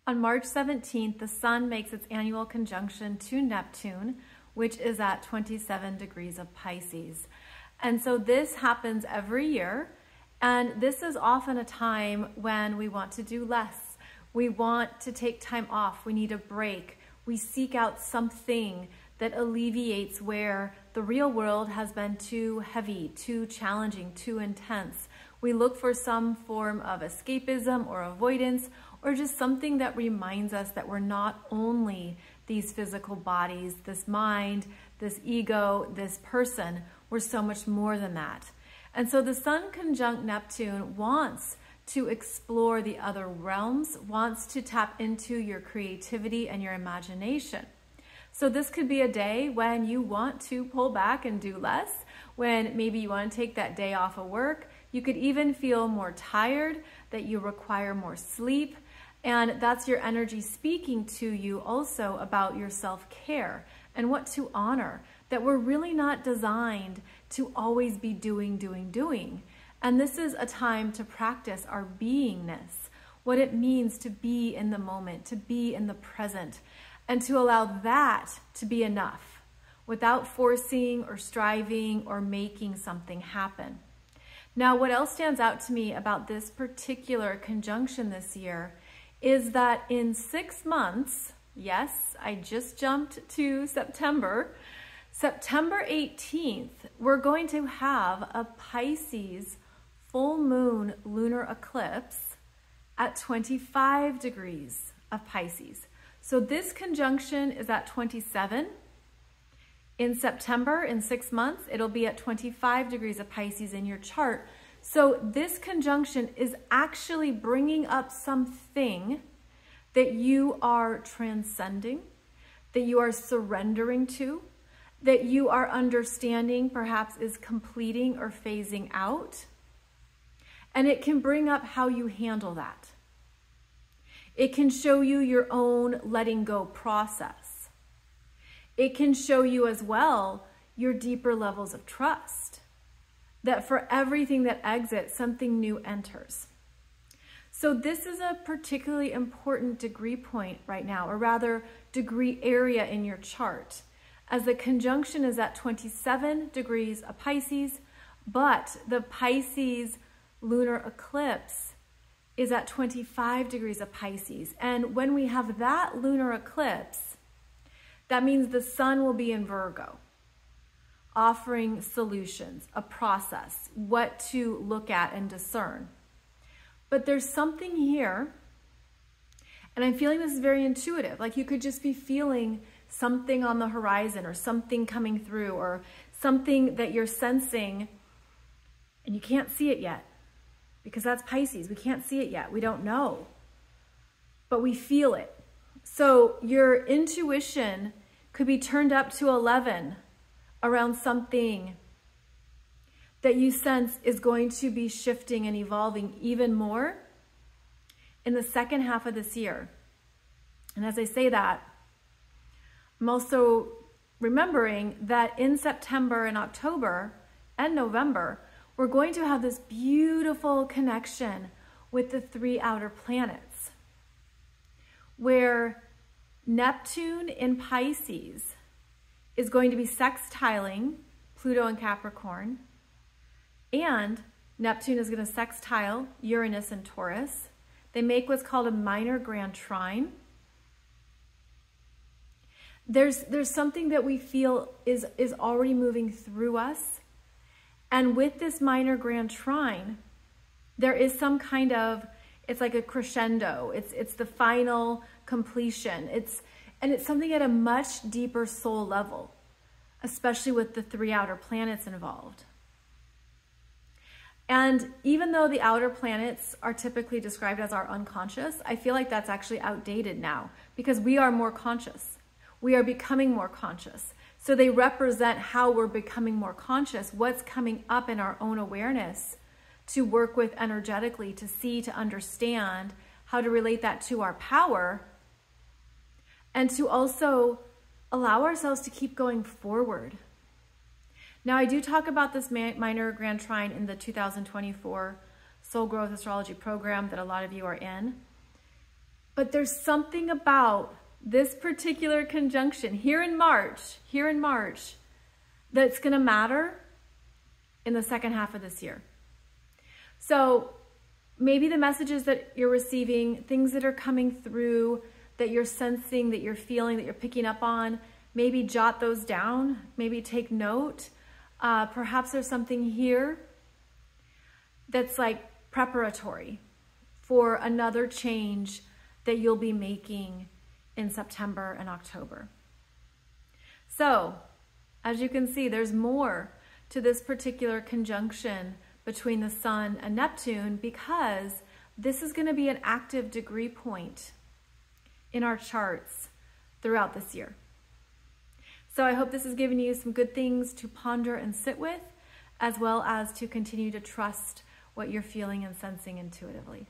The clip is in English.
On March 17th, the Sun makes its annual conjunction to Neptune, which is at 27 degrees of Pisces. And so this happens every year, and this is often a time when we want to do less. We want to take time off. We need a break. We seek out something that alleviates where the real world has been too heavy, too challenging, too intense. We look for some form of escapism or avoidance, or just something that reminds us that we're not only these physical bodies, this mind, this ego, this person. We're so much more than that. And so the Sun conjunct Neptune wants to explore the other realms, wants to tap into your creativity and your imagination. So this could be a day when you want to pull back and do less, when maybe you want to take that day off of work. You could even feel more tired, that you require more sleep. And that's your energy speaking to you also about your self-care and what to honor, that we're really not designed to always be doing. And this is a time to practice our beingness, what it means to be in the moment, to be in the present, and to allow that to be enough without forcing or striving or making something happen. Now, what else stands out to me about this particular conjunction this year is that in 6 months, yes, I just jumped to September 18th, we're going to have a Pisces full moon lunar eclipse at 25 degrees of Pisces. So this conjunction is at 27. In September, in 6 months, it'll be at 25 degrees of Pisces in your chart. So this conjunction is actually bringing up something that you are transcending, that you are surrendering to, that you are understanding perhaps is completing or phasing out. And it can bring up how you handle that. It can show you your own letting go process. It can show you as well your deeper levels of trust, that for everything that exits, something new enters. So this is a particularly important degree point right now, or rather degree area in your chart, as the conjunction is at 27 degrees of Pisces, but the Pisces lunar eclipse is at 25 degrees of Pisces. And when we have that lunar eclipse, that means the sun will be in Virgo, offering solutions, a process, what to look at and discern. But there's something here, and I'm feeling this is very intuitive, like you could just be feeling something on the horizon or something coming through or something that you're sensing and you can't see it yet because that's Pisces. We can't see it yet. We don't know, but we feel it. So your intuition could be turned up to 11 around something that you sense is going to be shifting and evolving even more in the second half of this year. And as I say that, I'm also remembering that in September and October and November, we're going to have this beautiful connection with the 3 outer planets, where Neptune in Pisces is going to be sextiling Pluto and Capricorn, and Neptune is going to sextile Uranus and Taurus. They make what's called a Minor Grand Trine. There's something that we feel is already moving through us. And with this Minor Grand Trine, there is some kind of, it's like a crescendo. It's the final completion. And it's something at a much deeper soul level, especially with the 3 outer planets involved. And even though the outer planets are typically described as our unconscious, I feel like that's actually outdated now because we are more conscious. We are becoming more conscious. So they represent how we're becoming more conscious, what's coming up in our own awareness to work with energetically, to see, to understand how to relate that to our power, and to also allow ourselves to keep going forward. Now, I do talk about this Minor Grand Trine in the 2024 Soul Growth Astrology program that a lot of you are in. But there's something about this particular conjunction here in March, that's going to matter in the second half of this year. So maybe the messages that you're receiving, things that are coming through, that you're sensing, that you're feeling, that you're picking up on, maybe jot those down, maybe take note. Perhaps there's something here that's like preparatory for another change that you'll be making in September and October. So, as you can see, there's more to this particular conjunction between the Sun and Neptune because this is going to be an active degree point in our charts throughout this year. So I hope this has given you some good things to ponder and sit with, as well as to continue to trust what you're feeling and sensing intuitively.